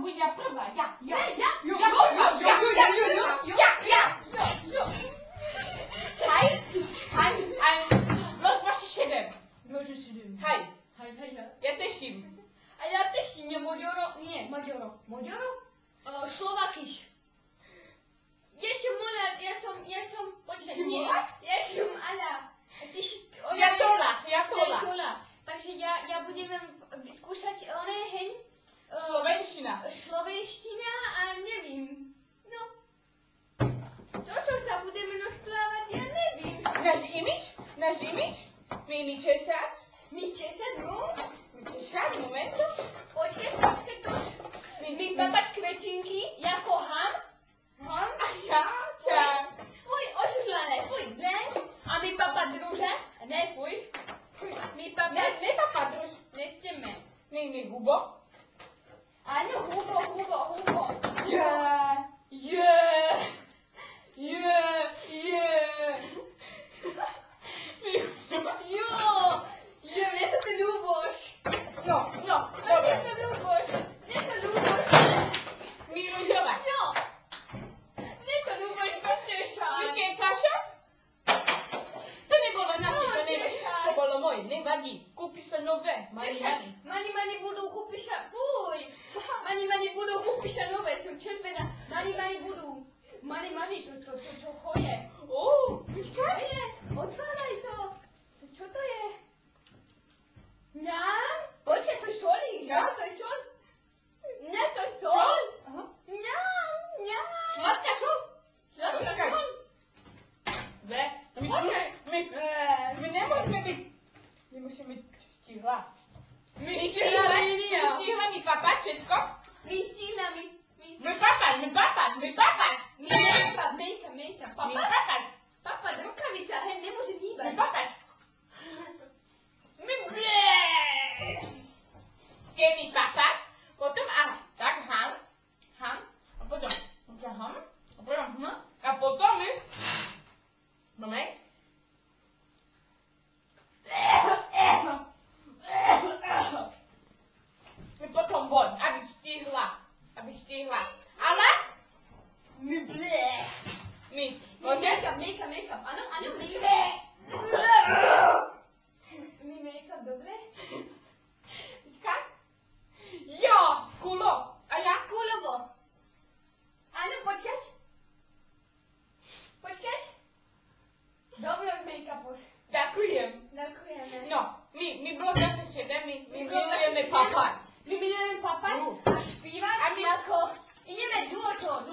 buď ja prvá, ja. Hej, rozpaši 7. Hej, ja teším. A ja teším, je Maďaro, nie, Maďaro. Slovakiš. Ja som, počkaj, nie, ja som Ala. Ja tola. Takže ja budem skúšať hej. Slovenština a nevím. No. Toto sa budeme rozprávať, ja nevím. Náš imič? Mi česať? Mi česať, no? Mi česať, momento. Počkaj, to. Mi papať kvečinky, jako ham. A ja ťa. Fuj, ošudlané, len. A mi papa druže, ne, fuj. Mi papa... Ne papa druž. Nesteme. Mi hubo. Áno, hubo. Mne to ty ľúboš. No, Mne to ľúboš. Mi ružovať. Mne to ľúboš, to tešaj. Mi kaša? To nebolo naše, to bolo moje, nevadí. Kúpi sa nové. Mani budú kúpiť sa, fuj. Mani budú kúpiť sa nové, som červená. Mani budú. Mani, to choje. Počkaj. Otváraj to. Čo to je? Ňam? Počkaj, to šolíš. Ja? To je šol. Ne, to je šol. Ňam. Sladká šol? Sladká šol. My nemôžeme byť. My musíme byť stihla. My stihla. Stihla mi papať všetko? My stihla, My papať. Make-up. Papa, rukavica, hej, nemôžem hýbať. My papať. Keď mi papať, potom tak ham, a potom ham, a potom my, moment, my potom von, aby stihla, ale my, môže? Make-up, áno, make-up. Mi make-up, dobre? Počkaj. Jo, kulo. A ja? Kulovo. Áno, počkať. Dobre, už make-up už. Ďakujeme. No, my bolo zase 7, my milujeme papať. My milujeme papať a špívať ako... Ideme dueto.